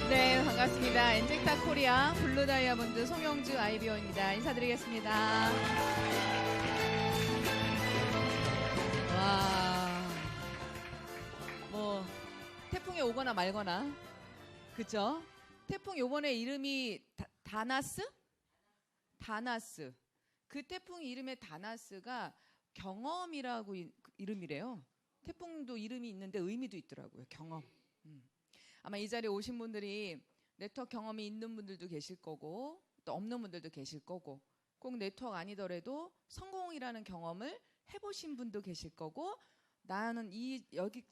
네, 반갑습니다. 엔젝타 코리아 블루 다이아몬드 송영주 아이비어입니다. 인사드리겠습니다. 와, 뭐 태풍이 오거나 말거나, 그쵸? 태풍 요번에 이름이 다나스? 다나스. 그 태풍 이름의 다나스가 경험이라고 이름이래요. 태풍도 이름이 있는데 의미도 있더라고요. 경험. 아마 이 자리에 오신 분들이 네트워크 경험이 있는 분들도 계실 거고 또 없는 분들도 계실 거고 꼭 네트워크 아니더라도 성공이라는 경험을 해보신 분도 계실 거고 나는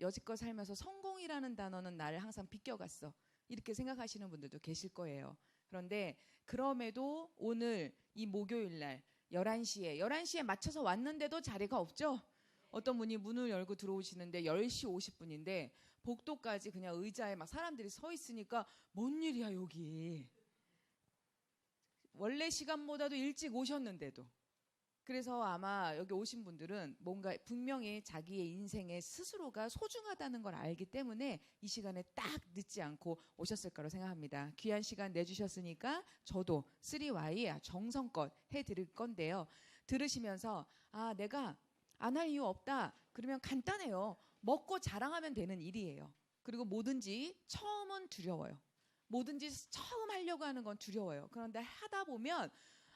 여지껏 살면서 성공이라는 단어는 나를 항상 비껴갔어. 이렇게 생각하시는 분들도 계실 거예요. 그런데 그럼에도 오늘 이 목요일 날 11시에 맞춰서 왔는데도 자리가 없죠? 어떤 분이 문을 열고 들어오시는데 10시 50분인데 복도까지 그냥 의자에 막 사람들이 서 있으니까 뭔 일이야 여기. 원래 시간보다도 일찍 오셨는데도. 그래서 아마 여기 오신 분들은 뭔가 분명히 자기의 인생에 스스로가 소중하다는 걸 알기 때문에 이 시간에 딱 늦지 않고 오셨을 거라고 생각합니다. 귀한 시간 내주셨으니까 저도 3Y 정성껏 해드릴 건데요. 들으시면서 내가 안 할 이유 없다. 그러면 간단해요. 먹고 자랑하면 되는 일이에요. 그리고 뭐든지 처음은 두려워요. 뭐든지 처음 하려고 하는 건 두려워요. 그런데 하다 보면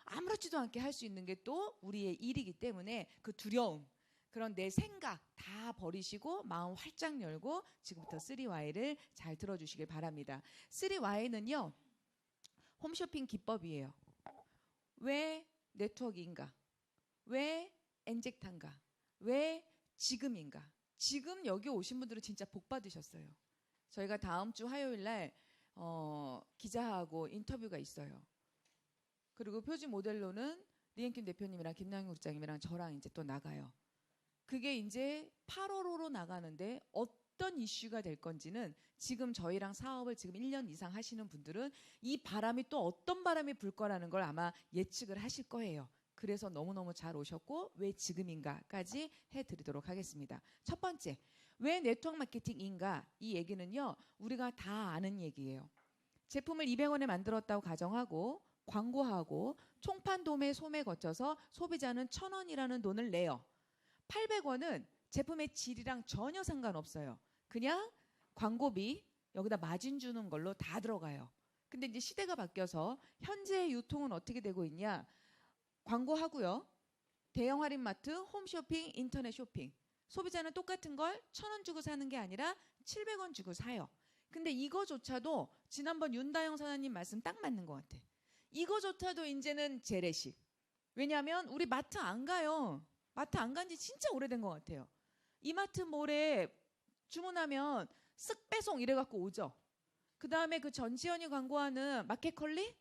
아무렇지도 않게 할 수 있는 게 또 우리의 일이기 때문에 그 두려움, 그런 내 생각 다 버리시고 마음 활짝 열고 지금부터 3Y를 잘 들어주시길 바랍니다. 3Y는요. 홈쇼핑 기법이에요. 왜 네트워크인가? 왜 엔젝탄가? 왜 지금인가? 지금 여기 오신 분들은 진짜 복 받으셨어요. 저희가 다음 주 화요일 날 기자하고 인터뷰가 있어요. 그리고 표지 모델로는 리앤킴 대표님이랑 김남영 국장님이랑 저랑 이제 또 나가요. 그게 이제 8월호로 나가는데 어떤 이슈가 될 건지는 지금 저희랑 사업을 지금 1년 이상 하시는 분들은 이 바람이 또 어떤 바람이 불 거라는 걸 아마 예측을 하실 거예요. 그래서 너무너무 잘 오셨고 왜 지금인가까지 해드리도록 하겠습니다. 첫 번째, 왜 네트워크 마케팅인가? 이 얘기는요. 우리가 다 아는 얘기예요. 제품을 200원에 만들었다고 가정하고 광고하고 총판 도매 소매 거쳐서 소비자는 1,000원이라는 돈을 내요. 800원은 제품의 질이랑 전혀 상관없어요. 그냥 광고비 여기다 마진 주는 걸로 다 들어가요. 근데 이제 시대가 바뀌어서 현재 유통은 어떻게 되고 있냐? 광고하고요. 대형 할인마트, 홈쇼핑, 인터넷 쇼핑. 소비자는 똑같은 걸 1,000원 주고 사는 게 아니라 700원 주고 사요. 근데 이거조차도 지난번 윤다영 사장님 말씀 딱 맞는 것 같아. 이거조차도 이제는 재래식. 왜냐하면 우리 마트 안 가요. 마트 안 간 지 진짜 오래된 것 같아요. 이마트 몰에 주문하면 쓱 배송 이래갖고 오죠. 그 다음에 그 전지현이 광고하는 마켓컬리?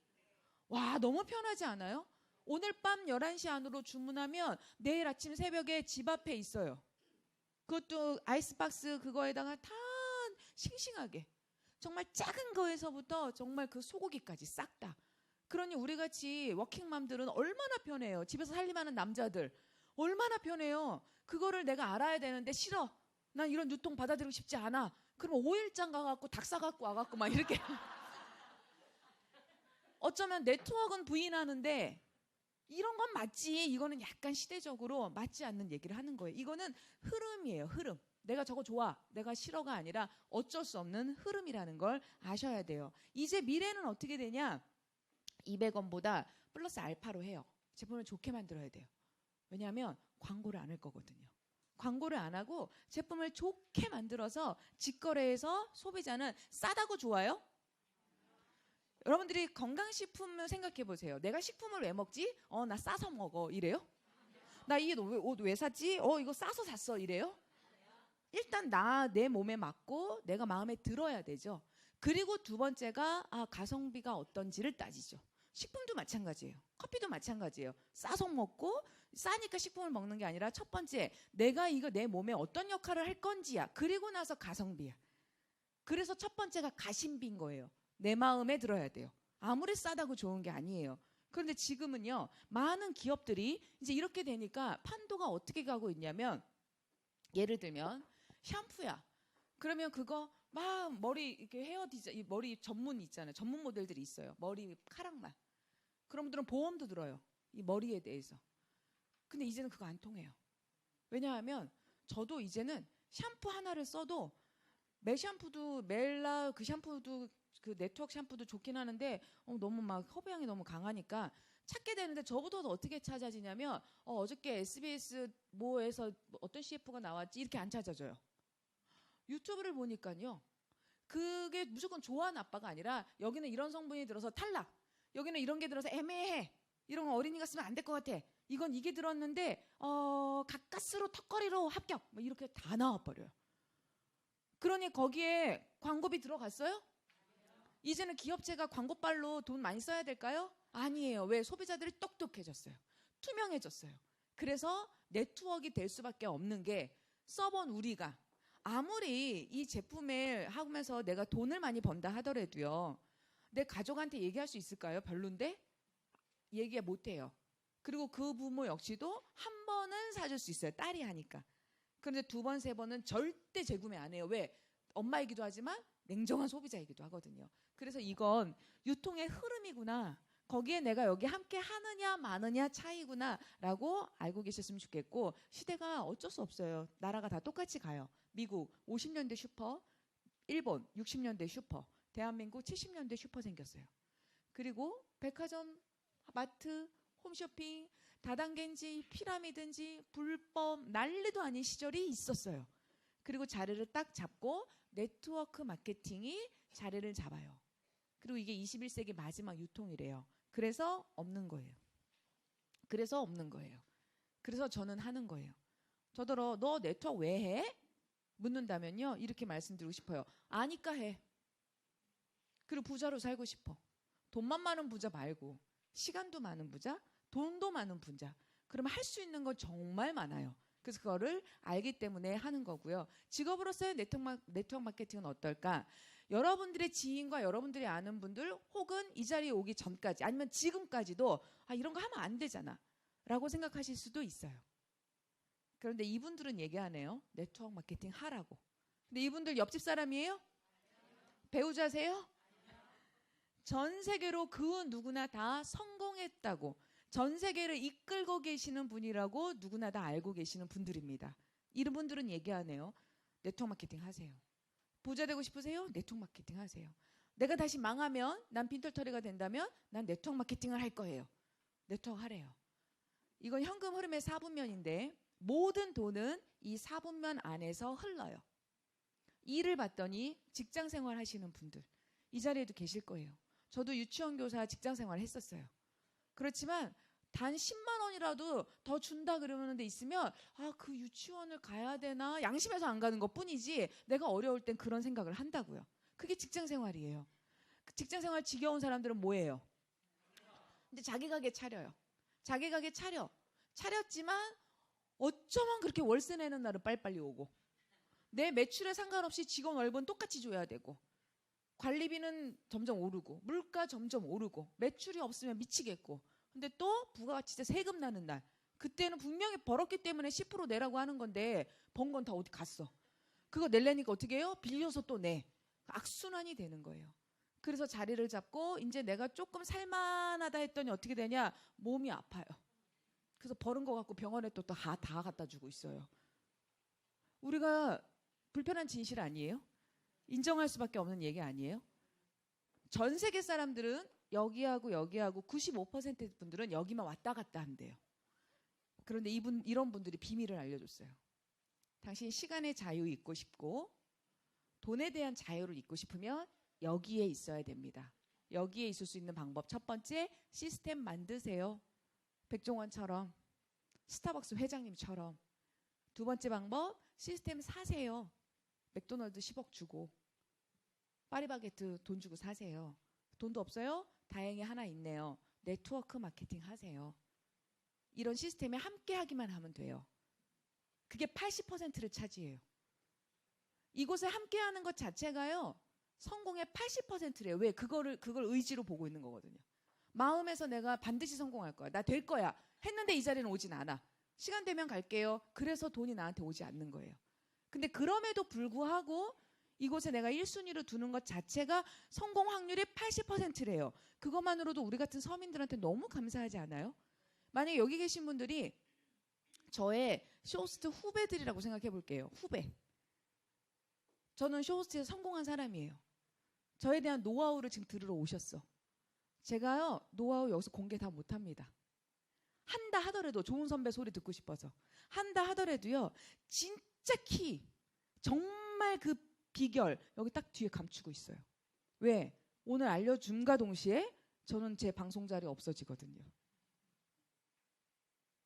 와, 너무 편하지 않아요? 오늘 밤 11시 안으로 주문하면 내일 아침 새벽에 집 앞에 있어요. 그것도 아이스박스 그거에다가 다 싱싱하게. 정말 작은 거에서부터 정말 그 소고기까지 싹 다. 그러니 우리같이 워킹맘들은 얼마나 편해요. 집에서 살림하는 남자들. 얼마나 편해요. 그거를 내가 알아야 되는데 싫어. 난 이런 유통 받아들이고 싶지 않아. 그럼 5일장 가갖고 닭 사갖고 와갖고 막 이렇게. 어쩌면 네트워크는 부인하는데 이런 건 맞지. 이거는 약간 시대적으로 맞지 않는 얘기를 하는 거예요. 이거는 흐름이에요. 흐름. 내가 저거 좋아. 내가 싫어가 아니라 어쩔 수 없는 흐름이라는 걸 아셔야 돼요. 이제 미래는 어떻게 되냐? 200원보다 플러스 알파로 해요. 제품을 좋게 만들어야 돼요. 왜냐하면 광고를 안 할 거거든요. 광고를 안 하고 제품을 좋게 만들어서 직거래해서 소비자는 싸다고 좋아요? 여러분들이 건강식품을 생각해 보세요. 내가 식품을 왜 먹지? 나 싸서 먹어. 이래요? 나 이 옷 왜 샀지? 이거 싸서 샀어. 이래요? 일단 내 몸에 맞고 내가 마음에 들어야 되죠. 그리고 두 번째가 가성비가 어떤지를 따지죠. 식품도 마찬가지예요. 커피도 마찬가지예요. 싸서 먹고 싸니까 식품을 먹는 게 아니라 첫 번째 내가 이거 내 몸에 어떤 역할을 할 건지야. 그리고 나서 가성비야. 그래서 첫 번째가 가심비인 거예요. 내 마음에 들어야 돼요. 아무리 싸다고 좋은 게 아니에요. 그런데 지금은요. 많은 기업들이 이제 이렇게 되니까 판도가 어떻게 가고 있냐면 예를 들면 샴푸야. 그러면 그거 막 머리 이렇게 헤어 디자인, 머리 전문 있잖아요. 전문 모델들이 있어요. 머리 카락만. 그런 분들은 보험도 들어요. 이 머리에 대해서. 근데 이제는 그거 안 통해요. 왜냐하면 저도 이제는 샴푸 하나를 써도 매 샴푸도 멜라 그 샴푸도 그 네트워크 샴푸도 좋긴 하는데 너무 막 허브향이 너무 강하니까 찾게 되는데 저보다 어떻게 찾아지냐면 어저께 SBS 뭐에서 어떤 CF가 나왔지 이렇게 안 찾아져요. 유튜브를 보니까요. 그게 무조건 좋아 나빠가 아니라 여기는 이런 성분이 들어서 탈락. 여기는 이런 게 들어서 애매해. 이런 거 어린이가 쓰면 안 될 것 같아. 이건 이게 들었는데 가까스로 턱걸이로 합격. 뭐 이렇게 다 나와버려요. 그러니 거기에 광고비 들어갔어요? 이제는 기업체가 광고빨로 돈 많이 써야 될까요? 아니에요. 왜? 소비자들이 똑똑해졌어요. 투명해졌어요. 그래서 네트워크가 될 수밖에 없는 게 써본 우리가 아무리 이 제품을 하면서 내가 돈을 많이 번다 하더라도요. 내 가족한테 얘기할 수 있을까요? 별론데? 얘기 못해요. 그리고 그 부모 역시도 한 번은 사줄 수 있어요. 딸이 하니까. 그런데 두 번, 세 번은 절대 재구매 안 해요. 왜? 엄마이기도 하지만 냉정한 소비자이기도 하거든요. 그래서 이건 유통의 흐름이구나. 거기에 내가 여기 함께 하느냐 마느냐 차이구나 라고 알고 계셨으면 좋겠고 시대가 어쩔 수 없어요. 나라가 다 똑같이 가요. 미국 50년대 슈퍼, 일본 60년대 슈퍼, 대한민국 70년대 슈퍼 생겼어요. 그리고 백화점, 마트, 홈쇼핑, 다단계인지 피라미드인지 불법 난리도 아닌 시절이 있었어요. 그리고 자리를 딱 잡고 네트워크 마케팅이 자리를 잡아요. 그리고 이게 21세기 마지막 유통이래요. 그래서 없는 거예요. 그래서 없는 거예요. 그래서 저는 하는 거예요. 저더러 너 네트워크 왜 해? 묻는다면요. 이렇게 말씀드리고 싶어요. 아니까 해. 그리고 부자로 살고 싶어. 돈만 많은 부자 말고 시간도 많은 부자, 돈도 많은 부자. 그러면 할 수 있는 건 정말 많아요. 그래서 그거를 알기 때문에 하는 거고요. 직업으로서의 네트워크 마케팅은 어떨까? 여러분들의 지인과 여러분들이 아는 분들 혹은 이 자리에 오기 전까지 아니면 지금까지도 이런 거 하면 안 되잖아 라고 생각하실 수도 있어요. 그런데 이분들은 얘기하네요. 네트워크 마케팅 하라고. 근데 이분들 옆집 사람이에요? 배우자세요? 전 세계로 그 누구나 다 성공했다고 전 세계를 이끌고 계시는 분이라고 누구나 다 알고 계시는 분들입니다. 이런 분들은 얘기하네요. 네트워크 마케팅 하세요. 부자 되고 싶으세요? 네트워크 마케팅 하세요. 내가 다시 망하면 난 빈털터리가 된다면 난 네트워크 마케팅을 할 거예요. 네트워크 하래요. 이건 현금 흐름의 4분면인데 모든 돈은 이 4분면 안에서 흘러요. 일을 봤더니 직장 생활 하시는 분들 이 자리에도 계실 거예요. 저도 유치원 교사 직장 생활 했었어요. 그렇지만 단 10만 원이라도 더 준다 그러는 데 있으면 그 유치원을 가야 되나 양심해서 안 가는 것뿐이지 내가 어려울 땐 그런 생각을 한다고요. 그게 직장 생활이에요. 직장 생활 지겨운 사람들은 뭐예요? 근데 자기 가게 차려요. 자기 가게 차렸지만 어쩌면 그렇게 월세 내는 날은 빨리빨리 오고 내 매출에 상관없이 직원 월급은 똑같이 줘야 되고 관리비는 점점 오르고 물가 점점 오르고 매출이 없으면 미치겠고 근데 또 부가가치세 세금 나는 날 그때는 분명히 벌었기 때문에 10% 내라고 하는 건데 번 건 다 어디 갔어. 그거 내려니까 어떻게 해요? 빌려서 또 내. 악순환이 되는 거예요. 그래서 자리를 잡고 이제 내가 조금 살만하다 했더니 어떻게 되냐? 몸이 아파요. 그래서 벌은 거 갖고 병원에 또 다 갖다 주고 있어요. 우리가 불편한 진실 아니에요? 인정할 수밖에 없는 얘기 아니에요? 전 세계 사람들은 여기하고 95% 분들은 여기만 왔다 갔다 한대요. 그런데 이런 분들이 비밀을 알려줬어요. 당신 시간의 자유 있고 싶고 돈에 대한 자유를 잊고 싶으면 여기에 있어야 됩니다. 여기에 있을 수 있는 방법 첫 번째 시스템 만드세요. 백종원처럼 스타벅스 회장님처럼. 두 번째 방법 시스템 사세요. 맥도날드 10억 주고 파리바게트 돈 주고 사세요. 돈도 없어요? 다행히 하나 있네요. 네트워크 마케팅 하세요. 이런 시스템에 함께 하기만 하면 돼요. 그게 80%를 차지해요. 이곳에 함께 하는 것 자체가요. 성공의 80%래요. 왜? 그걸 의지로 보고 있는 거거든요. 마음에서 내가 반드시 성공할 거야. 나 될 거야. 했는데 이 자리는 오진 않아. 시간 되면 갈게요. 그래서 돈이 나한테 오지 않는 거예요. 근데 그럼에도 불구하고 이곳에 내가 1순위로 두는 것 자체가 성공 확률이 80%래요. 그것만으로도 우리 같은 서민들한테 너무 감사하지 않아요? 만약에 여기 계신 분들이 저의 쇼호스트 후배들이라고 생각해 볼게요. 후배. 저는 쇼호스트에서 성공한 사람이에요. 저에 대한 노하우를 지금 들으러 오셨어. 제가요, 노하우 여기서 공개 다 못합니다. 한다 하더라도 좋은 선배 소리 듣고 싶어서 한다 하더라도요, 진짜 정말 그 비결 여기 딱 뒤에 감추고 있어요. 왜? 오늘 알려줌과 동시에 저는 제 방송 자리에 없어지거든요.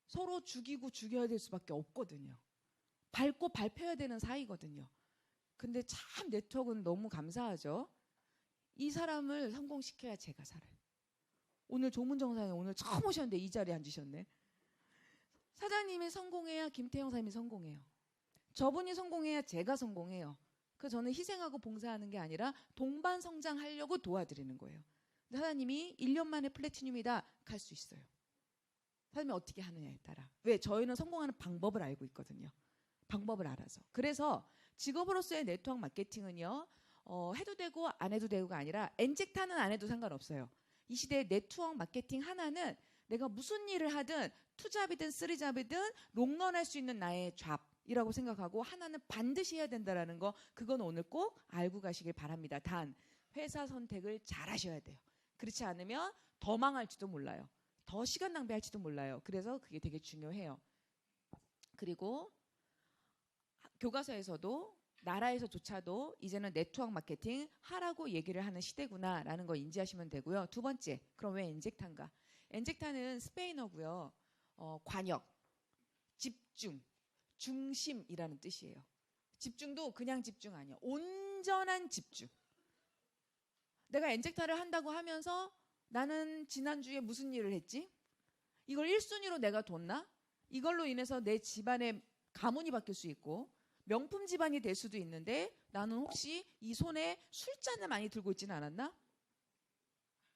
서로 죽이고 죽여야 될 수밖에 없거든요. 밟고 밟혀야 되는 사이거든요. 근데 참 네트워크는 너무 감사하죠. 이 사람을 성공시켜야 제가 살아요. 오늘 조문정사님 오늘 처음 오셨는데 이 자리에 앉으셨네. 사장님이 성공해야 김태형 사장님이 성공해요. 저분이 성공해야 제가 성공해요. 그래서 저는 희생하고 봉사하는 게 아니라 동반 성장하려고 도와드리는 거예요. 사장님이 1년 만에 플래티늄이다 갈 수 있어요. 사장님이 어떻게 하느냐에 따라. 왜? 저희는 성공하는 방법을 알고 있거든요. 방법을 알아서. 그래서 직업으로서의 네트워크 마케팅은요. 해도 되고 안 해도 되고가 아니라 엔젝타는 안 해도 상관없어요. 이 시대의 네트워크 마케팅 하나는 내가 무슨 일을 하든 투잡이든 쓰리잡이든 롱런할 수 있는 나의 잡이라고 생각하고 하나는 반드시 해야 된다라는 거 그건 오늘 꼭 알고 가시길 바랍니다. 단 회사 선택을 잘 하셔야 돼요. 그렇지 않으면 더 망할지도 몰라요. 더 시간 낭비할지도 몰라요. 그래서 그게 되게 중요해요. 그리고 교과서에서도 나라에서조차도 이제는 네트워크 마케팅 하라고 얘기를 하는 시대구나라는 거 인지하시면 되고요. 두 번째, 그럼 왜 엔젝타인가? 엔젝타는 스페인어고요. 관역, 집중, 중심이라는 뜻이에요. 집중도 그냥 집중 아니에요. 온전한 집중. 내가 엔젝타를 한다고 하면서 나는 지난주에 무슨 일을 했지? 이걸 1순위로 내가 뒀나? 이걸로 인해서 내 집안의 가문이 바뀔 수 있고 명품 집안이 될 수도 있는데 나는 혹시 이 손에 술잔을 많이 들고 있지는 않았나?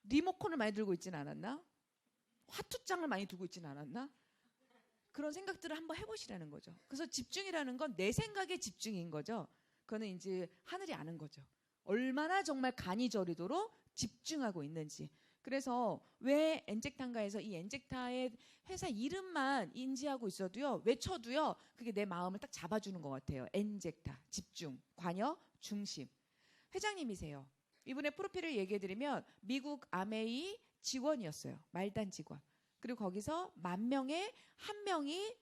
리모컨을 많이 들고 있지는 않았나? 화투장을 많이 들고 있지는 않았나? 그런 생각들을 한번 해보시라는 거죠. 그래서 집중이라는 건 내 생각에 집중인 거죠. 그거는 이제 하늘이 아는 거죠. 얼마나 정말 간이 저리도록 집중하고 있는지. 그래서 왜 엔젝타인가에서 이 엔젝타의 회사 이름만 인지하고 있어도요, 외쳐도요, 그게 내 마음을 딱 잡아주는 것 같아요. 엔젝타, 집중, 관여, 중심. 회장님이세요. 이분의 프로필을 얘기해드리면 미국 아메이 직원이었어요. 말단 직원. 그리고 거기서 10,000명에 1명이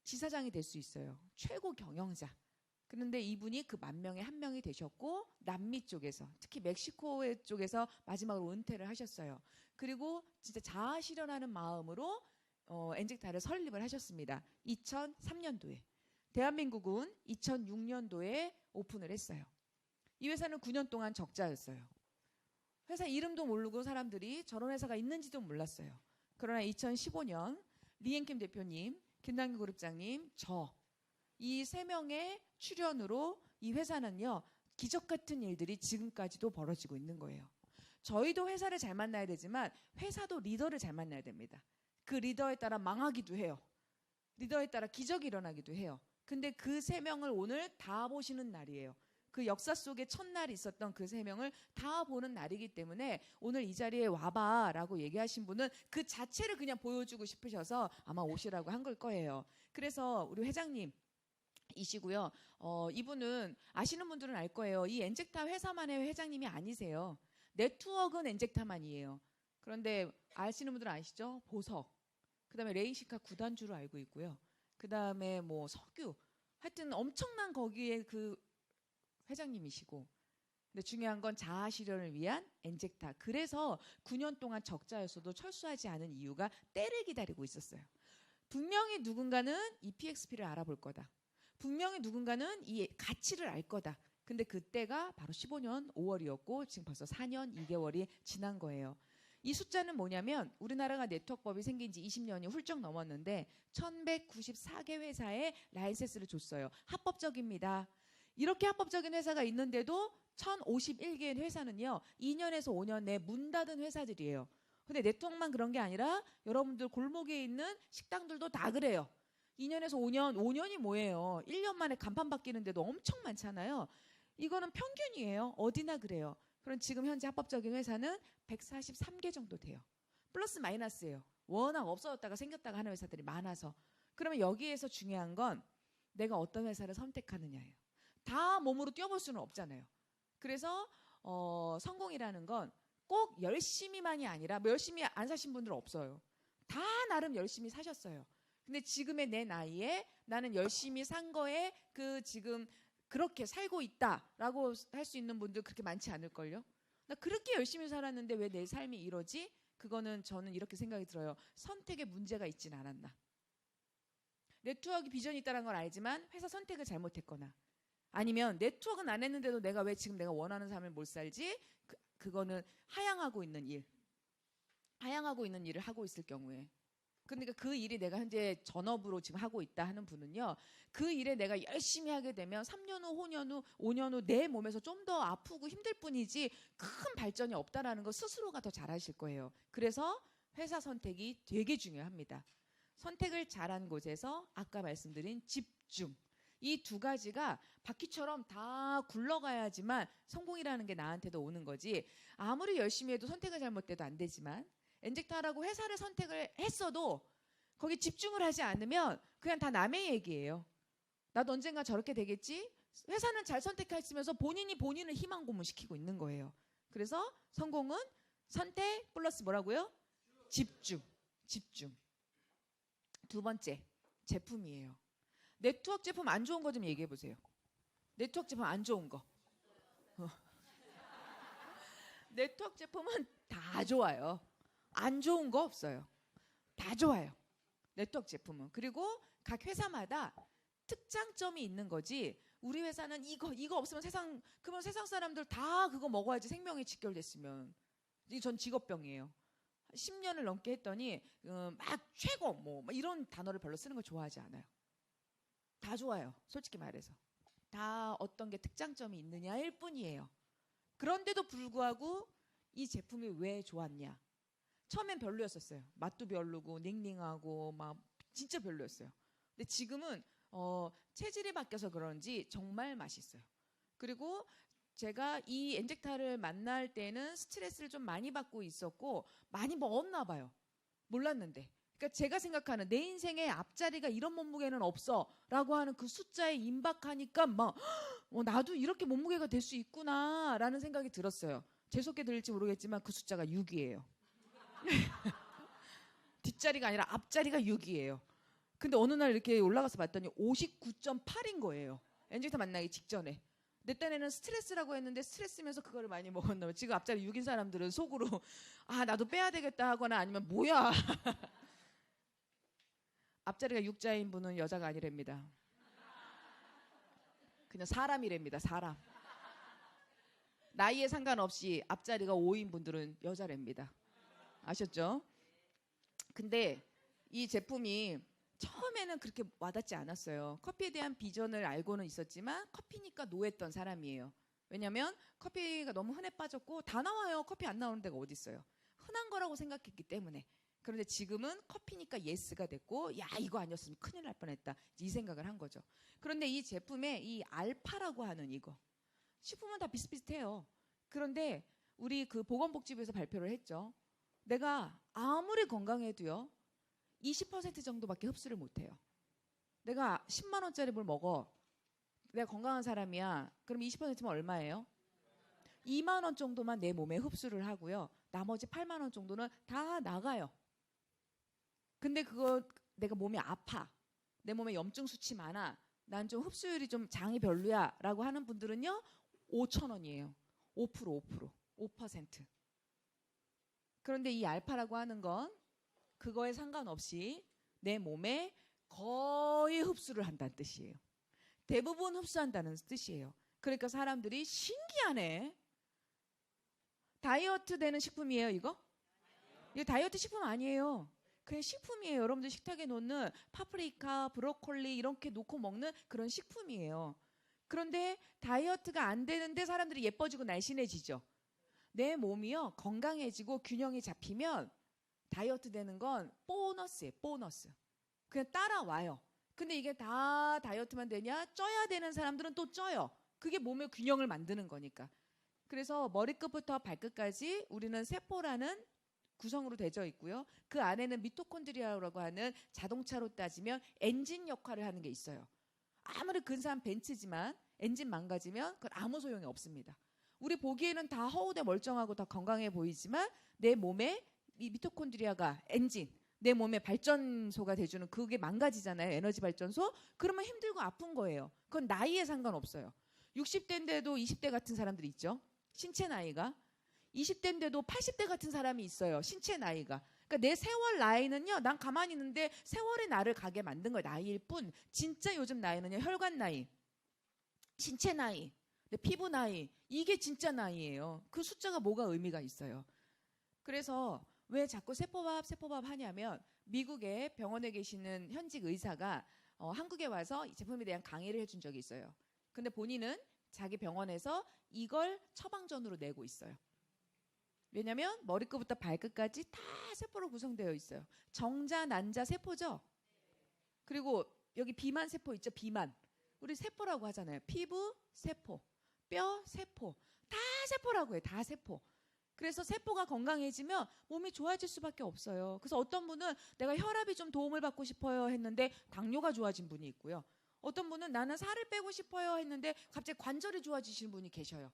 지사장이 될 수 있어요. 최고 경영자. 그런데 이분이 그 10,000명에 1명이 되셨고 남미 쪽에서 특히 멕시코 쪽에서 마지막으로 은퇴를 하셨어요. 그리고 진짜 자아 실현하는 마음으로 엔젝타를 설립을 하셨습니다. 2003년도에. 대한민국은 2006년도에 오픈을 했어요. 이 회사는 9년 동안 적자였어요. 회사 이름도 모르고 사람들이 저런 회사가 있는지도 몰랐어요. 그러나 2015년 리앤킴 대표님, 김남규 그룹장님, 이 3명의 출연으로 이 회사는요, 기적 같은 일들이 지금까지도 벌어지고 있는 거예요. 저희도 회사를 잘 만나야 되지만 회사도 리더를 잘 만나야 됩니다. 그 리더에 따라 망하기도 해요. 리더에 따라 기적이 일어나기도 해요. 근데 그 3명을 오늘 다 보시는 날이에요. 그 역사 속에 첫날 있었던 그 3명을 다 보는 날이기 때문에 오늘 이 자리에 와봐라고 얘기하신 분은 그 자체를 그냥 보여주고 싶으셔서 아마 오시라고 한 걸 거예요. 그래서 우리 회장님 이시고요. 이분은 아시는 분들은 알 거예요. 이 엔젝타 회사만의 회장님이 아니세요. 네트워크는 엔젝타만이에요. 그런데 아시는 분들은 아시죠? 보석, 그다음에 레이시카 구단주로 알고 있고요. 그다음에 뭐 석유, 하여튼 엄청난 거기에 그 회장님이시고, 근데 중요한 건 자아 실현을 위한 엔젝타. 그래서 9년 동안 적자였어도 철수하지 않은 이유가 때를 기다리고 있었어요. 분명히 누군가는 이 PXP를 알아볼 거다. 분명히 누군가는 이 가치를 알 거다. 근데 그때가 바로 15년 5월이었고 지금 벌써 4년 2개월이 지난 거예요. 이 숫자는 뭐냐면 우리나라가 네트워크법이 생긴 지 20년이 훌쩍 넘었는데 1194개 회사에 라이센스를 줬어요. 합법적입니다. 이렇게 합법적인 회사가 있는데도 1051개의 회사는요, 2년에서 5년 내에 문 닫은 회사들이에요. 근데 네트워크만 그런 게 아니라 여러분들 골목에 있는 식당들도 다 그래요. 2년에서 5년, 5년이 뭐예요? 1년 만에 간판 바뀌는데도 엄청 많잖아요. 이거는 평균이에요. 어디나 그래요. 그럼 지금 현재 합법적인 회사는 143개 정도 돼요. 플러스 마이너스예요. 워낙 없어졌다가 생겼다가 하는 회사들이 많아서. 그러면 여기에서 중요한 건 내가 어떤 회사를 선택하느냐예요. 다 몸으로 뛰어볼 수는 없잖아요. 그래서 성공이라는 건 꼭 열심히만이 아니라 뭐 열심히 안 사신 분들 없어요. 다 나름 열심히 사셨어요. 근데 지금의 내 나이에 나는 열심히 산 거에 그 지금 그렇게 살고 있다라고 할 수 있는 분들 그렇게 많지 않을걸요. 나 그렇게 열심히 살았는데 왜 내 삶이 이러지? 그거는 저는 이렇게 생각이 들어요. 선택에 문제가 있진 않았나. 네트워크 비전이 있다는 걸 알지만 회사 선택을 잘못했거나 아니면 네트워크는 안 했는데도 내가 왜 지금 내가 원하는 삶을 못 살지? 그거는 하향하고 있는 일을 하고 있을 경우에. 그러니까 그 일이 내가 현재 전업으로 지금 하고 있다 하는 분은요. 그 일에 내가 열심히 하게 되면 3년 후, 5년 후 내 몸에서 좀 더 아프고 힘들 뿐이지 큰 발전이 없다라는 거 스스로가 더 잘하실 거예요. 그래서 회사 선택이 되게 중요합니다. 선택을 잘한 곳에서 아까 말씀드린 집중. 이 두 가지가 바퀴처럼 다 굴러가야지만 성공이라는 게 나한테도 오는 거지. 아무리 열심히 해도 선택을 잘못해도 안 되지만 엔젝타라고 회사를 선택을 했어도 거기 집중을 하지 않으면 그냥 다 남의 얘기예요. 나도 언젠가 저렇게 되겠지? 회사는 잘 선택했으면서 본인이 본인을 희망 고문시키고 있는 거예요. 그래서 성공은 선택 플러스 뭐라고요? 집중. 두 번째, 제품이에요. 네트워크 제품 안 좋은 거 좀 얘기해 보세요. 네트워크 제품 안 좋은 거. 네트워크 제품은 다 좋아요. 안 좋은 거 없어요. 다 좋아요. 네트워크 제품은. 그리고 각 회사마다 특장점이 있는 거지. 우리 회사는 이거 없으면 그러면 세상 사람들 다 그거 먹어야지 생명이 직결됐으면. 이게 전 직업병이에요. 10년을 넘게 했더니 막 최고 뭐 이런 단어를 별로 쓰는 걸 좋아하지 않아요. 다 좋아요. 솔직히 말해서. 다 어떤 게 특장점이 있느냐일 뿐이에요. 그런데도 불구하고 이 제품이 왜 좋았냐. 처음엔 별로였었어요. 맛도 별로고 닝닝하고 막 진짜 별로였어요. 근데 지금은 체질이 바뀌어서 그런지 정말 맛있어요. 그리고 제가 이 엔젝타를 만날 때는 스트레스를 좀 많이 받고 있었고 많이 먹었나 봐요. 몰랐는데. 그러니까 제가 생각하는 내 인생의 앞자리가 이런 몸무게는 없어라고 하는 그 숫자에 임박하니까 막 나도 이렇게 몸무게가 될 수 있구나라는 생각이 들었어요. 재수없게 들릴지 모르겠지만 그 숫자가 6이에요. 뒷자리가 아니라 앞자리가 6이에요. 근데 어느 날 이렇게 올라가서 봤더니 59.8인 거예요. 엔젝타 만나기 직전에. 내 딴에는 스트레스라고 했는데 스트레스면서 그거를 많이 먹었나 봐요. 지금 앞자리 6인 사람들은 속으로 나도 빼야 되겠다 하거나 아니면 뭐야. 앞자리가 6자인 분은 여자가 아니랍니다. 그냥 사람이랍니다. 사람. 나이에 상관없이 앞자리가 5인 분들은 여자랍니다. 아셨죠? 근데 이 제품이 처음에는 그렇게 와닿지 않았어요. 커피에 대한 비전을 알고는 있었지만 커피니까 노했던 사람이에요. 왜냐하면 커피가 너무 흔해 빠졌고 다 나와요. 커피 안 나오는 데가 어디 있어요. 흔한 거라고 생각했기 때문에. 그런데 지금은 커피니까 예스가 됐고 야 이거 아니었으면 큰일 날 뻔했다. 이 생각을 한 거죠. 그런데 이 제품에 이 알파라고 하는 이거 식품은 다 비슷비슷해요. 그런데 우리 그 보건복지부에서 발표를 했죠. 내가 아무리 건강해도요. 20% 정도밖에 흡수를 못해요. 내가 10만 원짜리 뭘 먹어. 내가 건강한 사람이야. 그럼 20%면 얼마예요? 2만 원 정도만 내 몸에 흡수를 하고요. 나머지 8만 원 정도는 다 나가요. 근데 그거 내가 몸이 아파. 내 몸에 염증 수치 많아. 난 좀 흡수율이 좀 장이 별로야. 라고 하는 분들은요. 5천 원이에요. 5%. 그런데 이 알파라고 하는 건 그거에 상관없이 내 몸에 거의 흡수를 한다는 뜻이에요. 대부분 흡수한다는 뜻이에요. 그러니까 사람들이 신기하네. 다이어트 되는 식품이에요, 이거? 이거 다이어트 식품 아니에요. 그냥 식품이에요. 여러분들 식탁에 놓는 파프리카, 브로콜리 이렇게 놓고 먹는 그런 식품이에요. 그런데 다이어트가 안 되는데 사람들이 예뻐지고 날씬해지죠. 내 몸이요 건강해지고 균형이 잡히면 다이어트 되는 건 보너스예요. 보너스. 그냥 따라와요. 근데 이게 다 다이어트만 되냐? 쪄야 되는 사람들은 또 쪄요. 그게 몸의 균형을 만드는 거니까. 그래서 머리끝부터 발끝까지 우리는 세포라는 구성으로 되어 있고요. 그 안에는 미토콘드리아라고 하는 자동차로 따지면 엔진 역할을 하는 게 있어요. 아무리 근사한 벤츠지만 엔진 망가지면 그건 아무 소용이 없습니다. 우리 보기에는 다 허우대 멀쩡하고 다 건강해 보이지만 내 몸에 이 미토콘드리아가 엔진, 내 몸의 발전소가 돼주는 그게 망가지잖아요. 에너지 발전소. 그러면 힘들고 아픈 거예요. 그건 나이에 상관없어요. 60대인데도 20대 같은 사람들이 있죠. 신체 나이가. 20대인데도 80대 같은 사람이 있어요. 신체 나이가. 그러니까 내 세월 나이는요. 난 가만히 있는데 세월이 나를 가게 만든 거예요. 나이일 뿐. 진짜 요즘 나이는요. 혈관 나이, 신체 나이, 피부 나이. 이게 진짜 나이예요. 그 숫자가 뭐가 의미가 있어요. 그래서 왜 자꾸 세포밥 하냐면 미국의 병원에 계시는 현직 의사가 한국에 와서 이 제품에 대한 강의를 해준 적이 있어요. 근데 본인은 자기 병원에서 이걸 처방전으로 내고 있어요. 왜냐면 머리끝부터 발끝까지 다 세포로 구성되어 있어요. 정자, 난자 세포죠. 그리고 여기 비만 세포 있죠. 비만. 우리 세포라고 하잖아요. 피부 세포, 뼈 세포. 다 세포라고 해요. 다 세포. 그래서 세포가 건강해지면 몸이 좋아질 수밖에 없어요. 그래서 어떤 분은 내가 혈압이 좀 도움을 받고 싶어요 했는데 당뇨가 좋아진 분이 있고요. 어떤 분은 나는 살을 빼고 싶어요 했는데 갑자기 관절이 좋아지시는 분이 계셔요.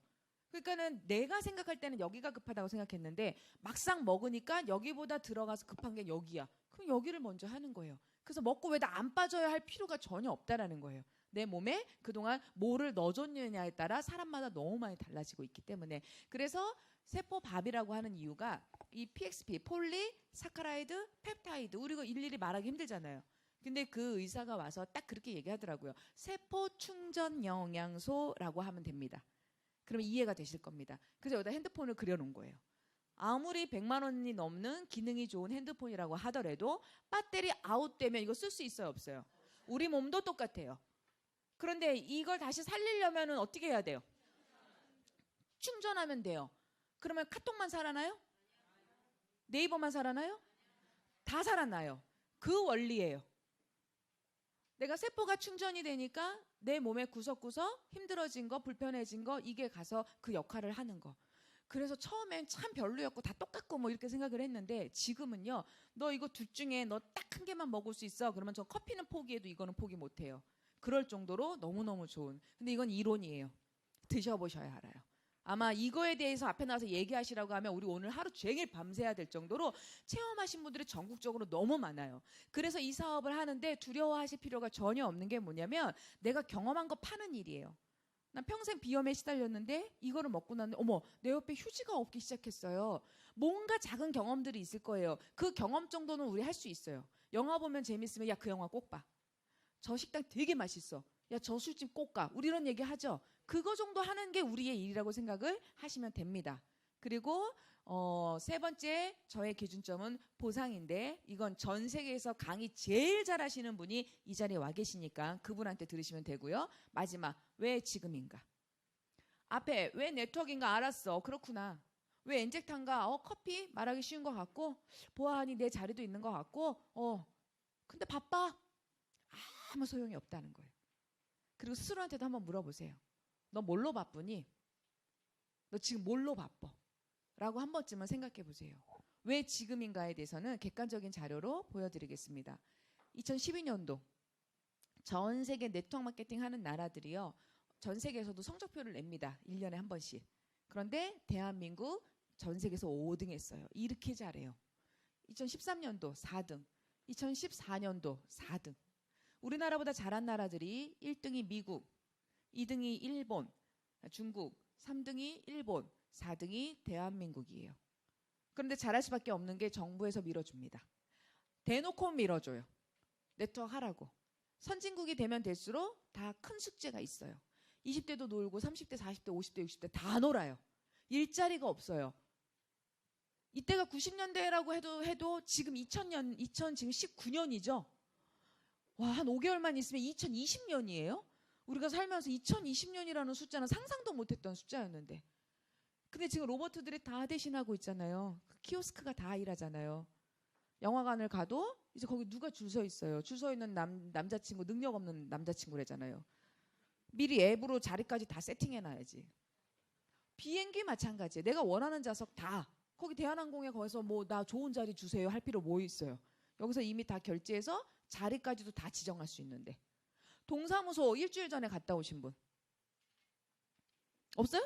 그러니까는 내가 생각할 때는 여기가 급하다고 생각했는데 막상 먹으니까 여기보다 들어가서 급한 게 여기야. 그럼 여기를 먼저 하는 거예요. 그래서 먹고 왜 나 안 빠져야 할 필요가 전혀 없다라는 거예요. 내 몸에 그동안 뭐를 넣어줬느냐에 따라 사람마다 너무 많이 달라지고 있기 때문에. 그래서 세포밥이라고 하는 이유가 이 PXP, 폴리사카라이드, 펩타이드, 우리가 일일이 말하기 힘들잖아요. 근데 그 의사가 와서 딱 그렇게 얘기하더라고요. 세포 충전 영양소라고 하면 됩니다. 그러면 이해가 되실 겁니다. 그래서 여기다 핸드폰을 그려놓은 거예요. 아무리 100만 원이 넘는 기능이 좋은 핸드폰이라고 하더라도 배터리 아웃되면 이거 쓸 수 있어요, 없어요? 우리 몸도 똑같아요. 그런데 이걸 다시 살리려면 어떻게 해야 돼요? 충전하면 돼요. 그러면 카톡만 살아나요? 네이버만 살아나요? 다 살아나요. 그 원리예요. 내가 세포가 충전이 되니까 내 몸의 구석구석 힘들어진 거, 불편해진 거 이게 가서 그 역할을 하는 거. 그래서 처음엔 참 별로였고 다 똑같고 뭐 이렇게 생각을 했는데 지금은요. 너 이거 둘 중에 너 딱 한 개만 먹을 수 있어. 그러면 저 커피는 포기해도 이거는 포기 못해요. 그럴 정도로 너무너무 좋은. 근데 이건 이론이에요. 드셔보셔야 알아요. 아마 이거에 대해서 앞에 나와서 얘기하시라고 하면 우리 오늘 하루 종일 밤새야 될 정도로 체험하신 분들이 전국적으로 너무 많아요. 그래서 이 사업을 하는데 두려워하실 필요가 전혀 없는 게 뭐냐면 내가 경험한 거 파는 일이에요. 난 평생 비염에 시달렸는데 이거를 먹고 났는데 어머 내 옆에 휴지가 없기 시작했어요. 뭔가 작은 경험들이 있을 거예요. 그 경험 정도는 우리 할 수 있어요. 영화 보면 재밌으면 야 그 영화 꼭 봐. 저 식당 되게 맛있어. 야 저 술집 꼭 가. 우리 이런 얘기 하죠. 그거 정도 하는 게 우리의 일이라고 생각을 하시면 됩니다. 그리고 세 번째 저의 기준점은 보상인데 이건 전 세계에서 강의 제일 잘하시는 분이 이 자리에 와 계시니까 그분한테 들으시면 되고요. 마지막 왜 지금인가? 앞에 왜 네트워크인가 알았어. 그렇구나. 왜 엔젝탄가? 커피 말하기 쉬운 것 같고 보아하니 내 자리도 있는 것 같고 근데 바빠. 아무 소용이 없다는 거예요. 그리고 스스로한테도 한번 물어보세요. 너 뭘로 바쁘니? 너 지금 뭘로 바빠? 라고 한 번쯤은 생각해 보세요. 왜 지금인가에 대해서는 객관적인 자료로 보여드리겠습니다. 2012년도 전 세계 네트워크 마케팅 하는 나라들이요. 전 세계에서도 성적표를 냅니다. 1년에 한 번씩. 그런데 대한민국 전 세계에서 5등 했어요. 이렇게 잘해요. 2013년도 4등, 2014년도 4등. 우리나라보다 잘한 나라들이 1등이 미국, 2등이 일본, 중국, 3등이 일본, 4등이 대한민국이에요. 그런데 잘할 수밖에 없는 게 정부에서 밀어줍니다. 대놓고 밀어줘요. 네트워크 하라고. 선진국이 되면 될수록 다 큰 숙제가 있어요. 20대도 놀고 30대, 40대, 50대, 60대 다 놀아요. 일자리가 없어요. 이때가 90년대라고 해도 지금 2000년, 지금 19년이죠. 와, 한 5개월만 있으면 2020년이에요? 우리가 살면서 2020년이라는 숫자는 상상도 못했던 숫자였는데. 근데 지금 로봇들이 다 대신하고 있잖아요. 키오스크가 다 일하잖아요. 영화관을 가도 이제 거기 누가 줄 서 있어요. 줄 서 있는 남자친구, 능력 없는 남자친구래잖아요. 미리 앱으로 자리까지 다 세팅해놔야지. 비행기 마찬가지예요. 내가 원하는 좌석 다 거기 대한항공에 거기서 뭐 나 좋은 자리 주세요 할 필요 뭐 있어요. 여기서 이미 다 결제해서 자리까지도 다 지정할 수 있는데. 동사무소 일주일 전에 갔다 오신 분 없어요?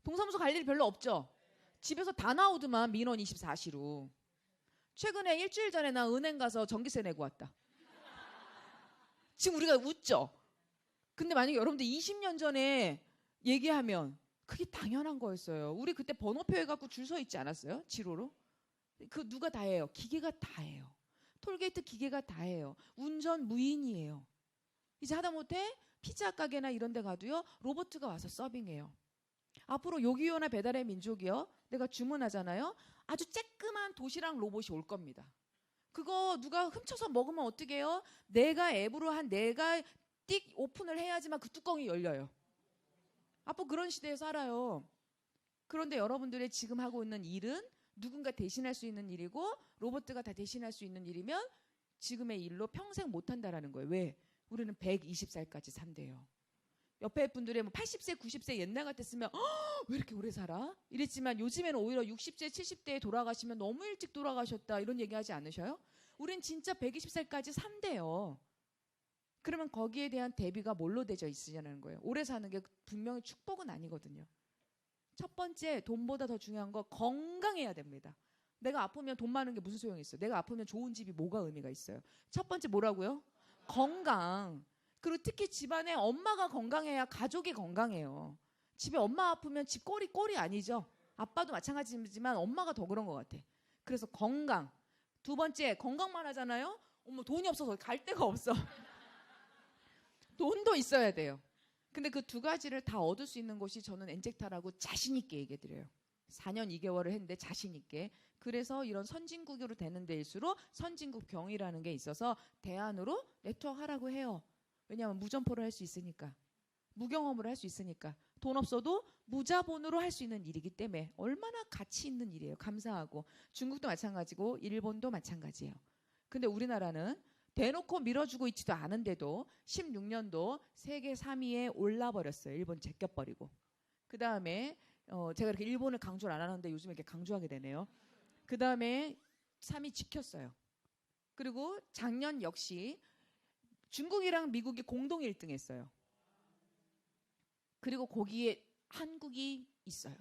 동사무소 갈 일이 별로 없죠. 집에서 다 나오더만 민원 24시로. 최근에 일주일 전에 나 은행 가서 전기세 내고 왔다. 지금 우리가 웃죠. 근데 만약에 여러분들 20년 전에 얘기하면 그게 당연한 거였어요. 우리 그때 번호표 해갖고 줄 서 있지 않았어요? 지로로? 그 누가 다 해요? 기계가 다 해요. 톨게이트 기계가 다 해요. 운전 무인이에요. 이제 하다못해 피자 가게나 이런 데 가도요. 로봇가 와서 서빙해요. 앞으로 요기요나 배달의 민족이요. 내가 주문하잖아요. 아주 쬐끄만 도시락 로봇이 올 겁니다. 그거 누가 훔쳐서 먹으면 어떻게 해요? 내가 앱으로 내가 띡 오픈을 해야지만 그 뚜껑이 열려요. 앞으로 그런 시대에 살아요. 그런데 여러분들의 지금 하고 있는 일은 누군가 대신할 수 있는 일이고 로봇가 다 대신할 수 있는 일이면 지금의 일로 평생 못한다라는 거예요. 왜? 우리는 120살까지 산대요. 옆에 분들의 뭐 80세, 90세 옛날 같았으면 왜 이렇게 오래 살아? 이랬지만 요즘에는 오히려 60세, 70대에 돌아가시면 너무 일찍 돌아가셨다 이런 얘기하지 않으셔요? 우린 진짜 120살까지 산대요. 그러면 거기에 대한 대비가 뭘로 되어 있으냐는 거예요. 오래 사는 게 분명히 축복은 아니거든요. 첫 번째, 돈보다 더 중요한 거 건강해야 됩니다. 내가 아프면 돈 많은 게 무슨 소용이 있어요? 내가 아프면 좋은 집이 뭐가 의미가 있어요? 첫 번째 뭐라고요? 건강. 그리고 특히 집안에 엄마가 건강해야 가족이 건강해요. 집에 엄마 아프면 집 꼴이 아니죠. 아빠도 마찬가지지만 엄마가 더 그런 것 같아. 그래서 건강. 두 번째, 건강만 하잖아요. 어머, 돈이 없어서 갈 데가 없어. 돈도 있어야 돼요. 근데 그 두 가지를 다 얻을 수 있는 곳이 저는 엔젝타라고 자신 있게 얘기해 드려요. 4년 2개월을 했는데 자신 있게. 그래서 이런 선진국으로 되는 데일수록 선진국 경이라는 게 있어서 대안으로 네트워크 하라고 해요. 왜냐하면 무점포를 할 수 있으니까. 무경험으로 할 수 있으니까. 돈 없어도 무자본으로 할 수 있는 일이기 때문에 얼마나 가치 있는 일이에요. 감사하고. 중국도 마찬가지고 일본도 마찬가지예요. 근데 우리나라는 대놓고 밀어주고 있지도 않은데도 16년도 세계 3위에 올라버렸어요. 일본 제껴버리고. 그 다음에 제가 이렇게 일본을 강조를 안 하는데 요즘 이렇게 강조하게 되네요. 그 다음에 3위 지켰어요. 그리고 작년 역시 중국이랑 미국이 공동 1등 했어요. 그리고 거기에 한국이 있어요.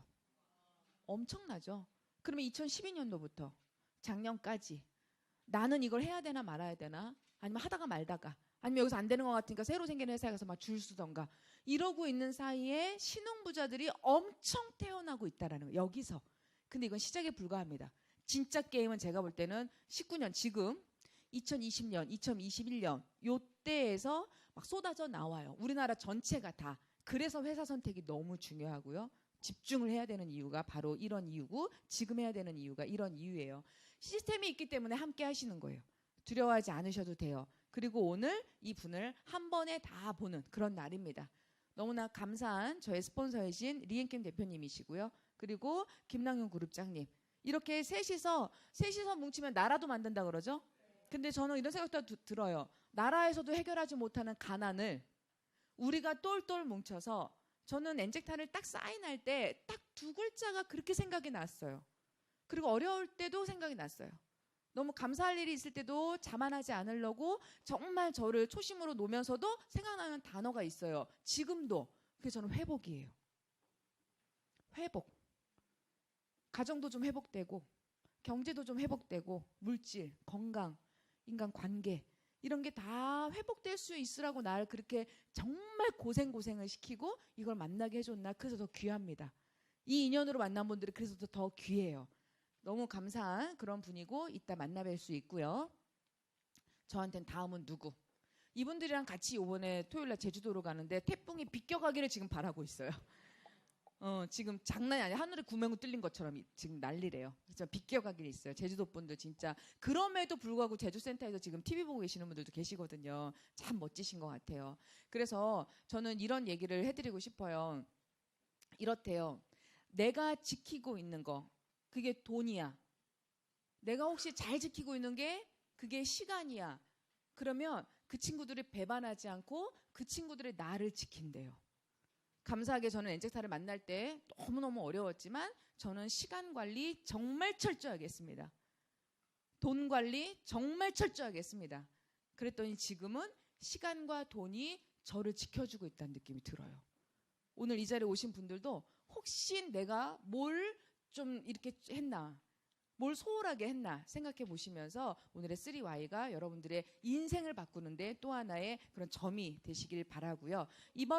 엄청나죠? 그러면 2012년도부터 작년까지 나는 이걸 해야 되나 말아야 되나? 아니면 하다가 말다가 아니면 여기서 안 되는 것 같으니까 새로 생긴 회사에 가서 막 줄 서던가 이러고 있는 사이에 신흥부자들이 엄청 태어나고 있다라는 거예요. 여기서. 근데 이건 시작에 불과합니다. 진짜 게임은 제가 볼 때는 19년 지금 2020년, 2021년 요때에서 막 쏟아져 나와요. 우리나라 전체가 다. 그래서 회사 선택이 너무 중요하고요. 집중을 해야 되는 이유가 바로 이런 이유고 지금 해야 되는 이유가 이런 이유예요. 시스템이 있기 때문에 함께 하시는 거예요. 두려워하지 않으셔도 돼요. 그리고 오늘 이 분을 한 번에 다 보는 그런 날입니다. 너무나 감사한 저의 스폰서이신 리앤캠 대표님이시고요. 그리고 김남윤 그룹장님. 이렇게 셋이서 뭉치면 나라도 만든다 그러죠? 근데 저는 이런 생각도 들어요. 나라에서도 해결하지 못하는 가난을 우리가 똘똘 뭉쳐서 저는 엔젝타를 딱 사인할 때 딱 두 글자가 그렇게 생각이 났어요. 그리고 어려울 때도 생각이 났어요. 너무 감사할 일이 있을 때도 자만하지 않으려고 정말 저를 초심으로 놓으면서도 생각나는 단어가 있어요. 지금도. 그게 저는 회복이에요. 회복. 가정도 좀 회복되고 경제도 좀 회복되고 물질, 건강, 인간관계 이런 게 다 회복될 수 있으라고 나를 그렇게 정말 고생을 시키고 이걸 만나게 해줬나. 그래서 더 귀합니다. 이 인연으로 만난 분들이 그래서 더 귀해요. 너무 감사한 그런 분이고 이따 만나뵐 수 있고요. 저한테는 다음은 누구? 이분들이랑 같이 이번에 토요일날 제주도로 가는데 태풍이 비껴가기를 지금 바라고 있어요. 지금 장난이 아니에요. 하늘에 구멍이 뚫린 것처럼 지금 난리래요. 진짜 비껴가기를 있어요. 제주도 분들 진짜. 그럼에도 불구하고 제주센터에서 지금 TV 보고 계시는 분들도 계시거든요. 참 멋지신 것 같아요. 그래서 저는 이런 얘기를 해드리고 싶어요. 이렇대요. 내가 지키고 있는 거 그게 돈이야. 내가 혹시 잘 지키고 있는 게 그게 시간이야. 그러면 그 친구들이 배반하지 않고 그 친구들의 나를 지킨대요. 감사하게 저는 엔젝타를 만날 때 너무너무 어려웠지만 저는 시간 관리 정말 철저하게 했습니다. 돈 관리 정말 철저하게 했습니다. 그랬더니 지금은 시간과 돈이 저를 지켜주고 있다는 느낌이 들어요. 오늘 이 자리에 오신 분들도 혹시 내가 뭘 좀 이렇게 했나, 뭘 소홀하게 했나 생각해 보시면서 오늘의 3Y가 여러분들의 인생을 바꾸는데 또 하나의 그런 점이 되시길 바라고요. 이번